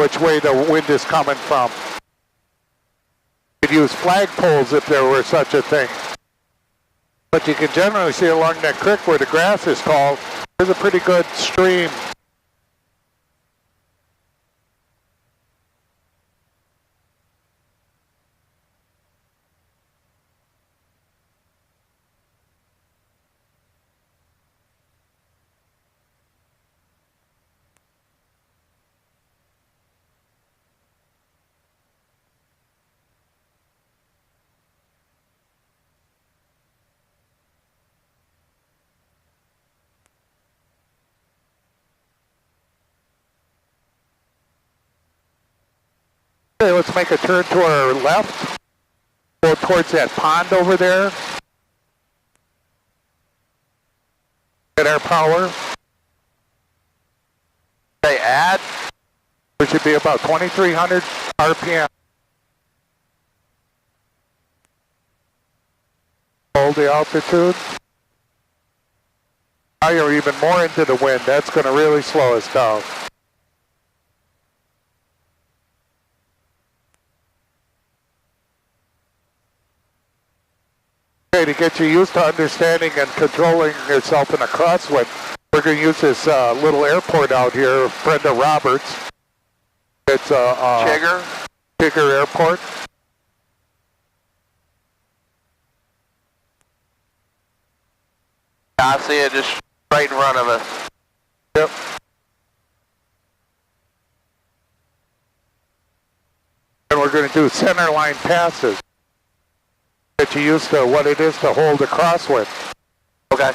which way the wind is coming from. You could use flagpoles if there were such a thing. But you can generally see along that creek where the grass is tall, there's a pretty good stream. Okay, let's make a turn to our left. Go towards that pond over there. Get our power. Okay, add. There should be about 2,300 RPM. Hold the altitude. Now you're even more into the wind. That's going to really slow us down. Okay, to get you used to understanding and controlling yourself in a crosswind, we're going to use this little airport out here, Brenda Roberts. It's Chigger Airport. I see it just right in front of us. Yep. And we're going to do center line passes. Get you used to what it is to hold a crosswind. Okay.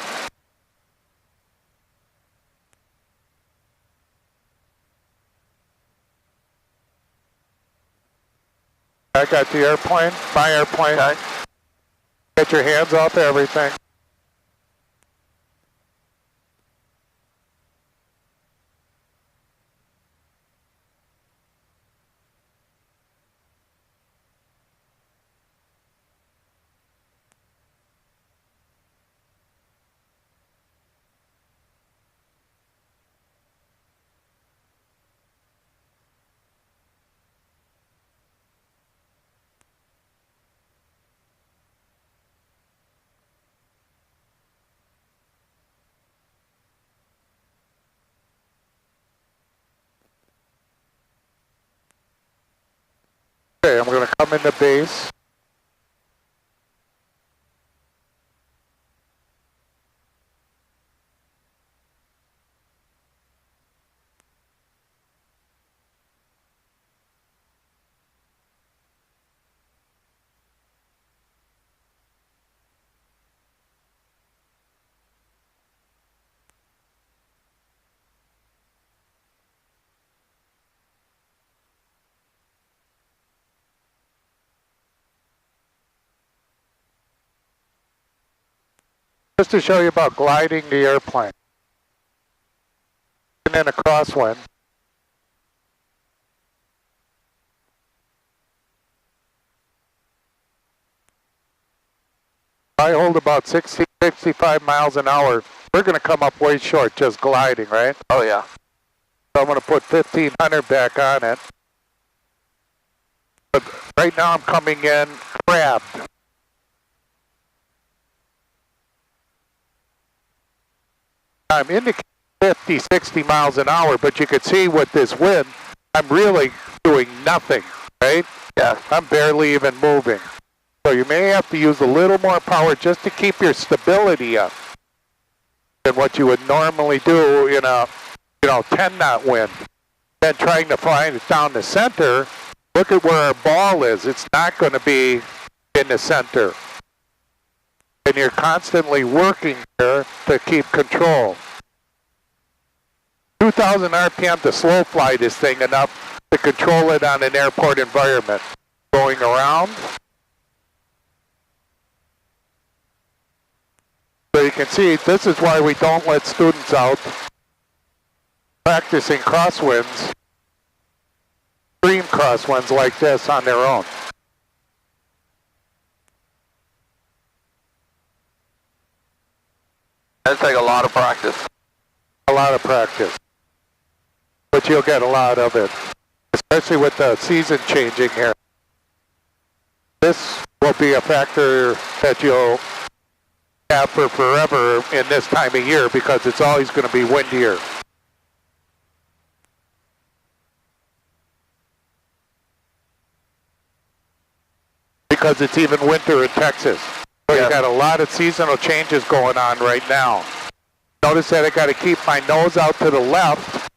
I got the airplane, my airplane. Okay. Get your hands off everything. Okay, I'm going to come into base. Just to show you about gliding the airplane. And then a crosswind. I hold about 60, 65 miles an hour. We're going to come up way short just gliding, right? Oh, yeah. So I'm going to put 1,500 back on it. But right now I'm coming in crabbed. I'm indicating 50, 60 miles an hour, but you can see with this wind, I'm really doing nothing, right? Yeah. I'm barely even moving. So you may have to use a little more power just to keep your stability up than what you would normally do in a 10-knot wind. Then trying to find it down the center, look at where our ball is. It's not going to be in the center. And you're constantly working there to keep control. 2,000 RPM to slow fly this thing enough to control it on an airport environment. Going around. So you can see, this is why we don't let students out practicing crosswinds, extreme crosswinds like this on their own. That'd take a lot of practice. A lot of practice. But you'll get a lot of it. especially with the season changing here. This will be a factor that you'll have for forever in this time of year because it's always going to be windier. Because it's even winter in Texas. So you got a lot of seasonal changes going on right now. Notice that I got to keep my nose out to the left,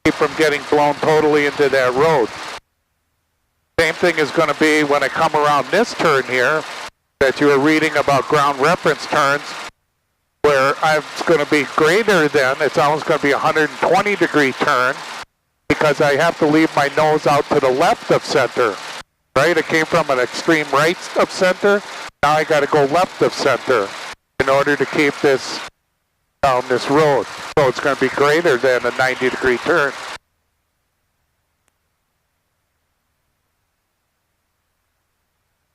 keep from getting blown totally into that road. Same thing is going to be when I come around this turn here that you were reading about ground reference turns, where it's going to be greater than, it's almost going to be a 120-degree turn because I have to leave my nose out to the left of center. Right? It came from an extreme right of center. Now I got to go left of center in order to keep this down this road. So it's going to be greater than a 90-degree turn.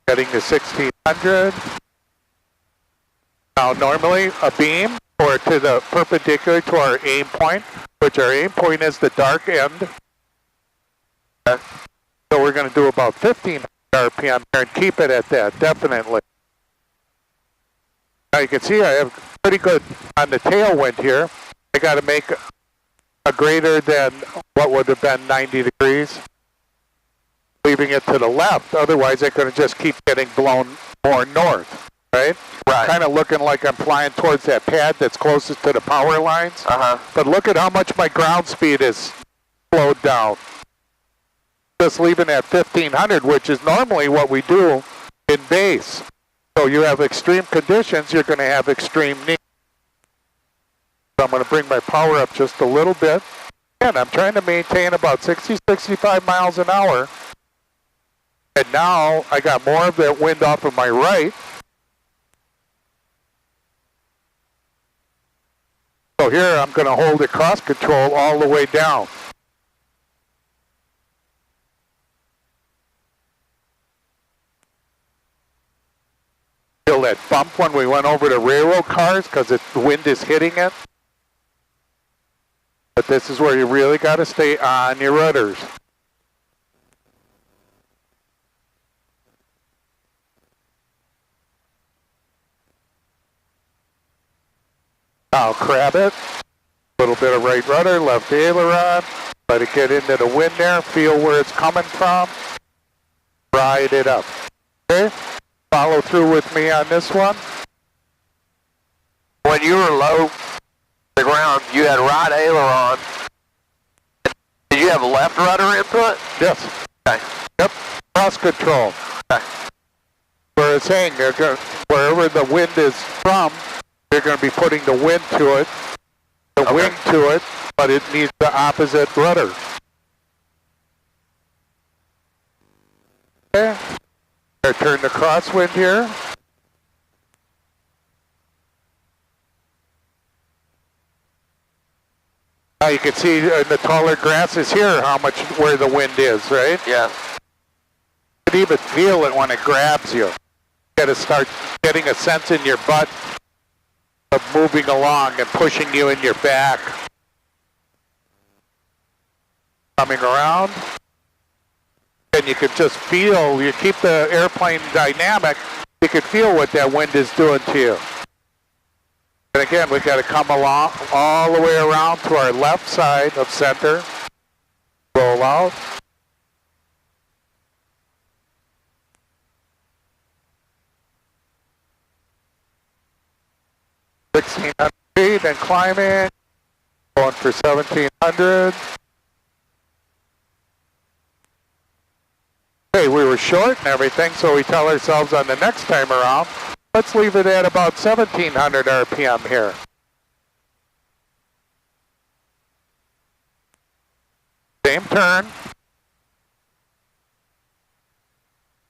Getting to 1600. Now normally a beam or to the perpendicular to our aim point, which our aim point is the dark end. So we're going to do about 15 RPM here and keep it at that, definitely. Now you can see I have pretty good on the tailwind here. I got to make a greater than what would have been 90 degrees, leaving it to the left. Otherwise, I'm going to just keep getting blown more north, right? Right. Kind of looking like I'm flying towards that pad that's closest to the power lines. But look at how much my ground speed is slowed down. Just leaving at 1500, which is normally what we do in base. So you have extreme conditions, you're going to have extreme need. So I'm going to bring my power up just a little bit. And I'm trying to maintain about 60, 65 miles an hour. And now I got more of that wind off of my right. So here I'm going to hold it cross control all the way down. Feel that bump when we went over the railroad cars because the wind is hitting it. But this is where you really got to stay on your rudders. I'll crab it. A little bit of right rudder, left aileron. Let it get into the wind there. Feel where it's coming from. Ride it up. Okay? Follow through with me on this one. When you were low to the ground, you had right aileron. Did you have left rudder input? Yes. Okay. Yep. Cross control. Okay. Where it's saying, wherever the wind is from, you're going to be putting the wind to it, the wing to it, but it needs the opposite rudder. Okay. Turn the crosswind here. Now you can see in the taller grasses here how much where the wind is, right? Yeah. You can even feel it when it grabs you. You got to start getting a sense in your butt of moving along and pushing you in your back. Coming around. And you can just feel, you keep the airplane dynamic, you can feel what that wind is doing to you. And again, we've got to come along all the way around to our left side of center. Roll out. $1,600 feet and climbing. Going for 1,700. Okay, we were short and everything, so we tell ourselves on the next time around, let's leave it at about 1,700 RPM here. Same turn.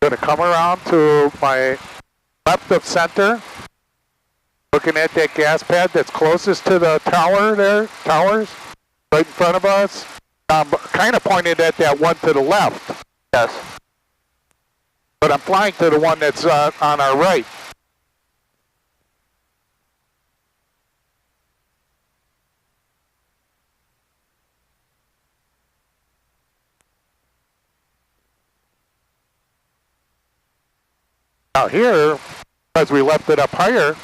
Going to come around to my left of center. Looking at that gas pad that's closest to the tower there, towers, right in front of us. I'm kind of pointed at that one to the left. Yes. But I'm flying to the one that's on our right. Now here, as we left it up higher,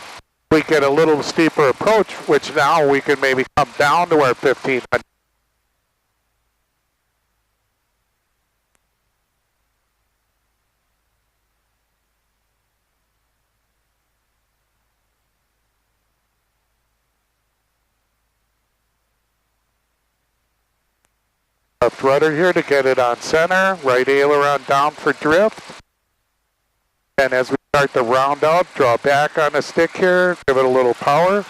we get a little steeper approach, which now we can maybe come down to our 1500. Left rudder here to get it on center, right aileron down for drift. And as we start to round out, draw back on the stick here, give it a little power,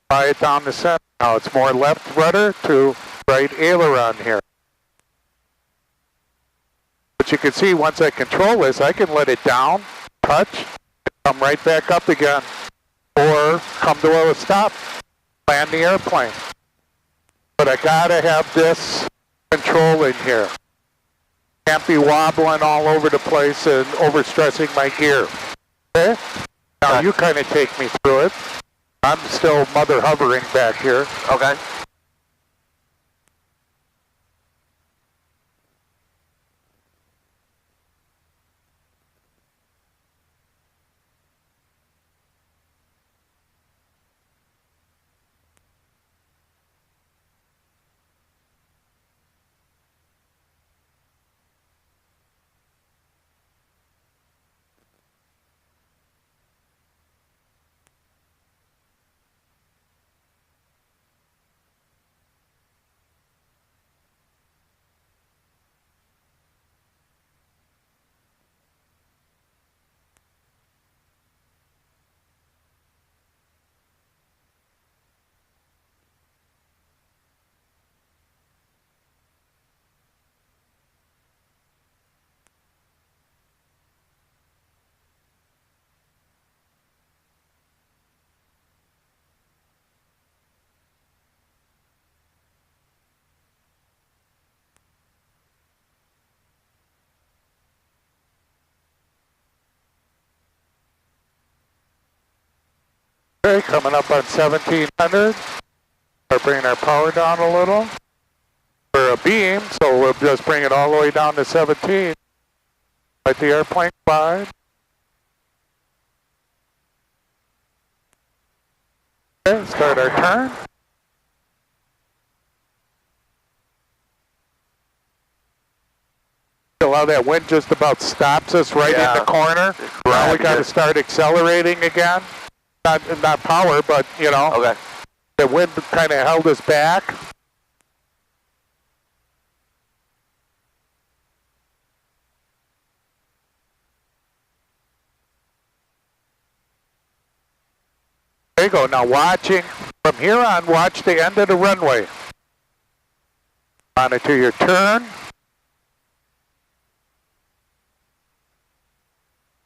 fly it down the center. Now it's more left rudder to right aileron here. But you can see once I control this, I can let it down, touch, come right back up again, or come to a stop, land the airplane. But I gotta have this control in here. Can't be wobbling all over the place and overstressing my gear. Okay? Now you kind of take me through it. I'm still mother hovering back here. Okay. Okay, coming up on 1700. We're bringing our power down a little. We're a beam, so we'll just bring it all the way down to 17. Let the airplane glide. Okay, start our turn. Allow that wind just about stops us right in the corner. Now we got to start accelerating again. Not power, but you know, okay. The wind kind of held us back. There you go. Now watching from here on, watch the end of the runway. On it to your turn.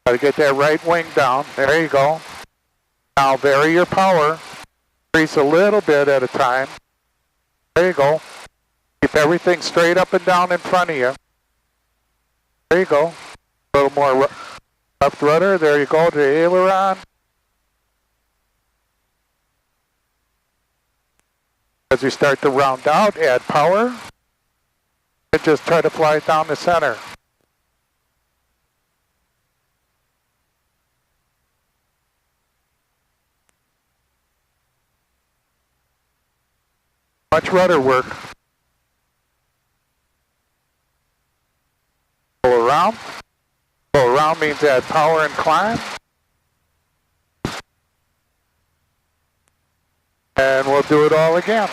Got to get that right wing down. There you go. Now vary your power. Increase a little bit at a time. There you go. Keep everything straight up and down in front of you. There you go. A little more left rudder. There you go to the aileron. As we start to round out, add power. And just try to fly it down the center. Much rudder work. Go around. Go around means add power and climb. And we'll do it all again.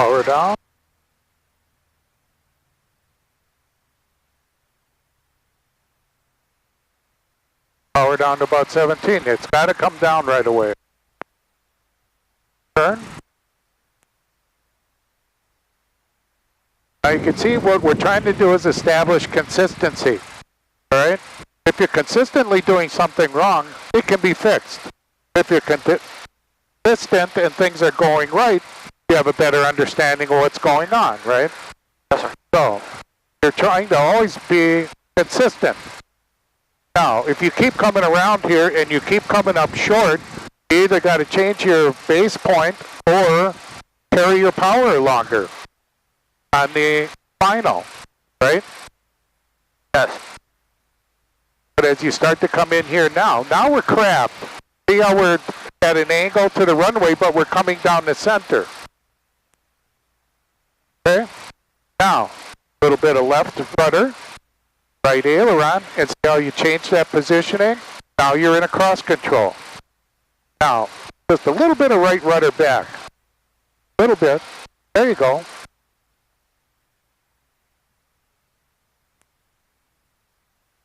Power down. Power down to about 17. It's got to come down right away. Turn. Now you can see what we're trying to do is establish consistency. All right? If you're consistently doing something wrong, it can be fixed. If you're consistent and things are going right, you have a better understanding of what's going on, right? Yes, sir. So, you're trying to always be consistent. Now, if you keep coming around here and you keep coming up short, you either got to change your base point or carry your power longer on the final, right? Yes. But as you start to come in here now we're crabbed. See how we're at an angle to the runway, but we're coming down the center. Okay? Now, a little bit of left rudder, right aileron, and see how you change that positioning? Now you're in a cross control. Now, just a little bit of right rudder back. A little bit. There you go.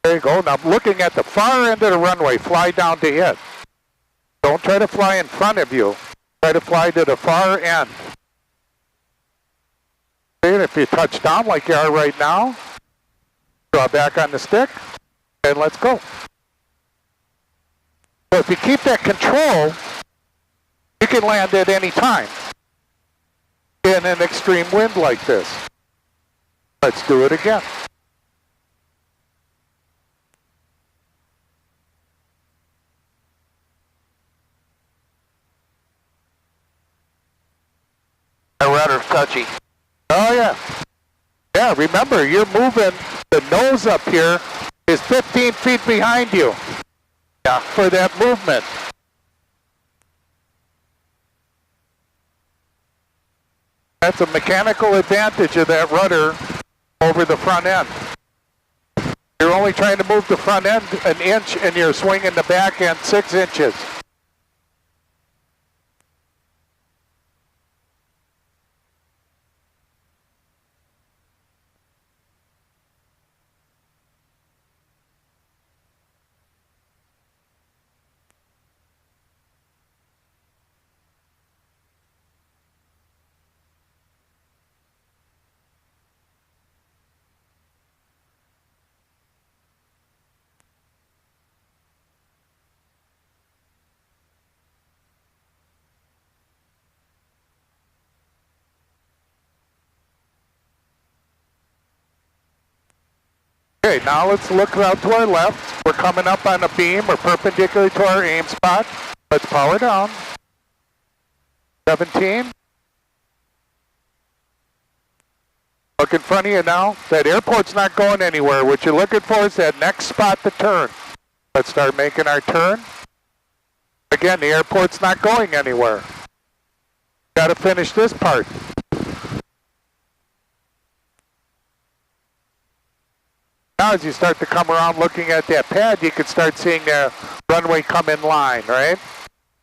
There you go. Now I'm looking at the far end of the runway. Fly down to it. Don't try to fly in front of you. Try to fly to the far end. And if you touch down like you are right now, draw back on the stick, and let's go. So if you keep that control, you can land at any time in an extreme wind like this. Let's do it again. The rudder's touchy. Oh yeah. Yeah, remember, you're moving, the nose up here is 15 feet behind you. Yeah, for that movement. That's a mechanical advantage of that rudder over the front end. You're only trying to move the front end an inch and you're swinging the back end 6 inches. Okay, now let's look out to our left. We're coming up on a beam or perpendicular to our aim spot. Let's power down. 17. Look in front of you now. That airport's not going anywhere. What you're looking for is that next spot to turn. Let's start making our turn. Again, the airport's not going anywhere. Got to finish this part. Now as you start to come around looking at that pad, you can start seeing the runway come in line, right?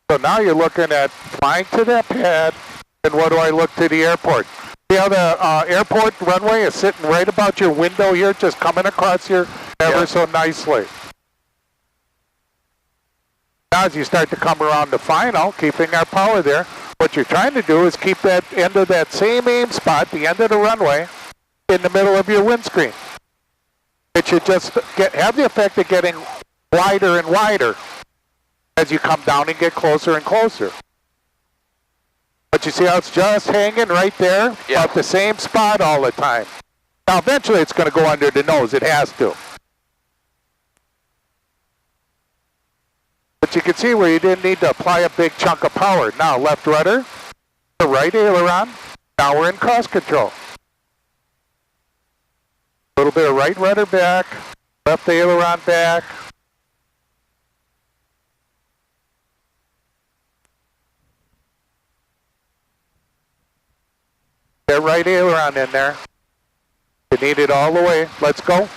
So now you're looking at flying to that pad, and what do I look to the airport? See how the airport runway is sitting right about your window here, just coming across here ever so nicely. Now as you start to come around the final, keeping our power there, what you're trying to do is keep that end of that same aim spot, the end of the runway, in the middle of your windscreen. It should just have the effect of getting wider and wider as you come down and get closer and closer. But you see how it's just hanging right there? Yeah. About the same spot all the time. Now eventually it's going to go under the nose. It has to. But you can see where you didn't need to apply a big chunk of power. Now left rudder, the right aileron. Now we're in cross control. A little bit of right rudder back, left aileron back. Get right aileron in there. You need it all the way. Let's go.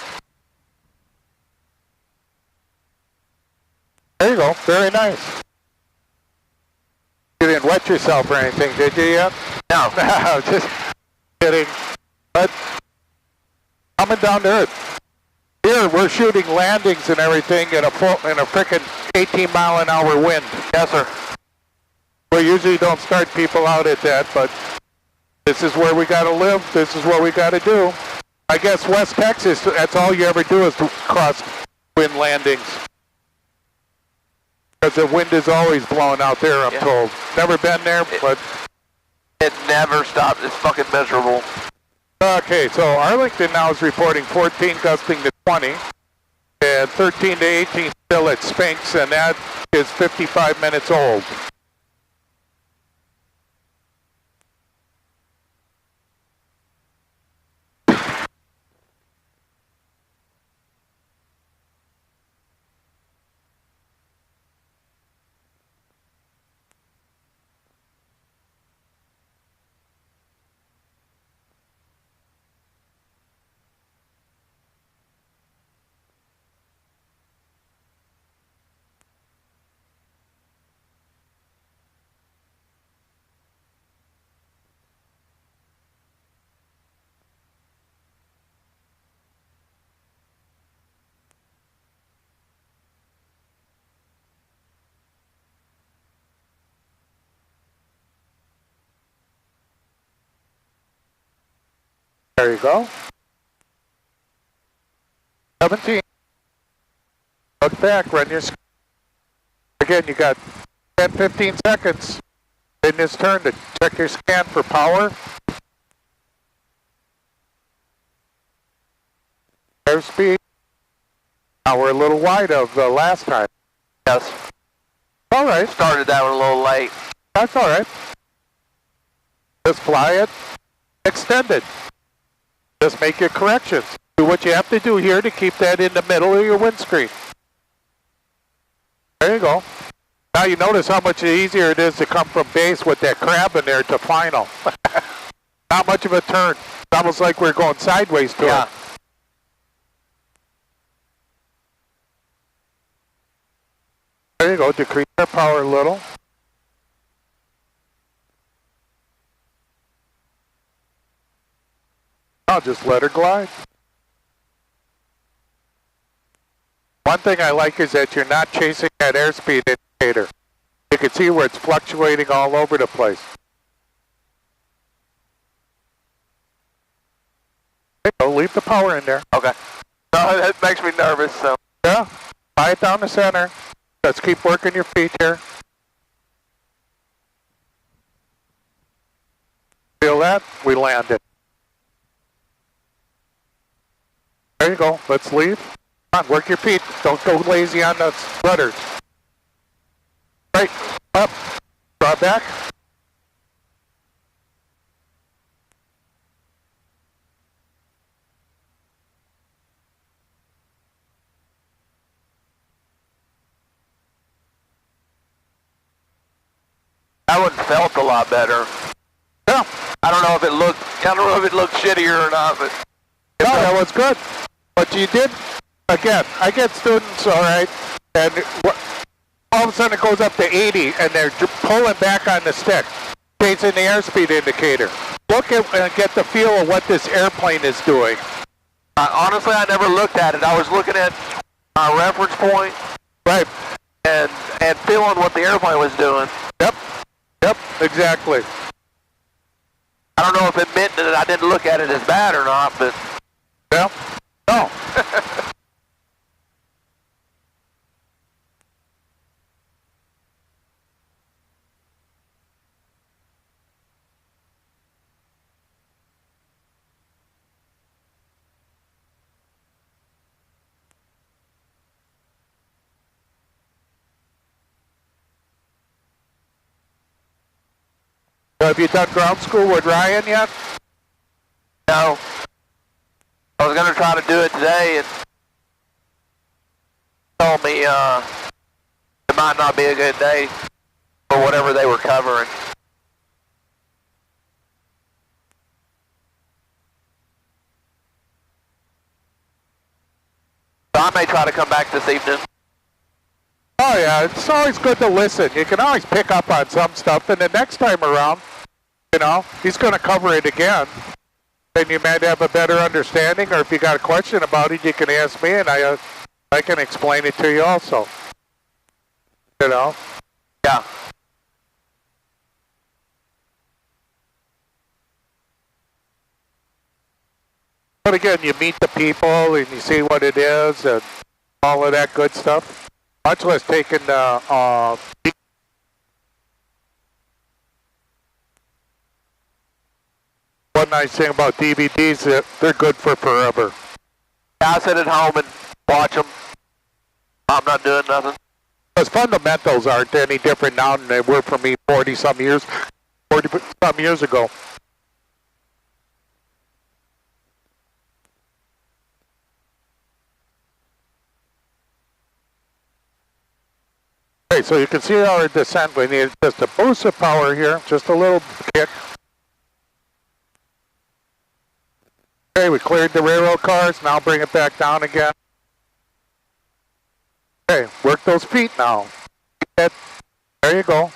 There you go. Very nice. You didn't wet yourself or anything, did you yet? No. No, just kidding. But coming down to earth. Here we're shooting landings and everything in a frickin' 18-mile-an-hour wind. Yes, sir. We usually don't start people out at that, but this is where we got to live. This is what we got to do. I guess West Texas, that's all you ever do is to cross wind landings. Because the wind is always blowing out there, I'm told. Never been there, but... It never stops. It's fucking miserable. Okay, so Arlington now is reporting 14 gusting to 20, and 13 to 18 still at Sphinx, and that is 55 minutes old. There you go. 17. Look back, run your screen. Again, you got 10, 15 seconds in this turn to check your scan for power. Airspeed. Now we're a little wide of the last time. Yes. All right. Started that one a little late. That's all right. Just fly it. Extend it. Just make your corrections. Do what you have to do here to keep that in the middle of your windscreen. There you go. Now you notice how much easier it is to come from base with that crab in there to final. Not much of a turn. It's almost like we're going sideways to it. There you go. Decrease our power a little. I'll just let her glide. One thing I like is that you're not chasing that airspeed indicator. You can see where it's fluctuating all over the place. So leave the power in there. Okay. No, that makes me nervous, so. Yeah. Fly it down the center. Let's keep working your feet here. Feel that? We landed. There you go. Let's leave. Come on, work your feet. Don't go lazy on the rudders. Right. Up. Draw back. That one felt a lot better. Yeah. I don't know if it looked shittier or not, but. No, that was good. But you did, again, I get students, all right, and all of a sudden it goes up to 80, and they're pulling back on the stick, chasing the airspeed indicator. Look at and get the feel of what this airplane is doing. Honestly, I never looked at it. I was looking at my reference point. Right. And feeling what the airplane was doing. Yep. Yep, exactly. I don't know if it meant that I didn't look at it as bad or not, but. Yeah. No. So have you done ground school with Ryan yet? No. I was going to try to do it today, and told me it might not be a good day for whatever they were covering. So I may try to come back this evening. Oh yeah, it's always good to listen. You can always pick up on some stuff, and the next time around, You know, he's going to cover it again. Then you might have a better understanding, or if you got a question about it, you can ask me, and I can explain it to you also. You know? Yeah. But again, you meet the people, and you see what it is, and all of that good stuff. Much less taking the one nice thing about DVDs, that they're good for forever. Yeah, I sit at home and watch them. I'm not doing nothing. Because fundamentals aren't any different now than they were for me 40-some years ago. Okay, so you can see our descent. We need just a boost of power here, just a little kick. Okay, we cleared the railroad cars. Now bring it back down again. Okay, work those feet now. There you go.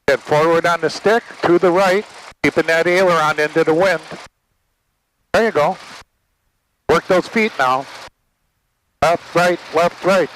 Then forward on the stick, to the right, keeping that aileron into the wind. There you go. Work those feet now. Left, right, left, right.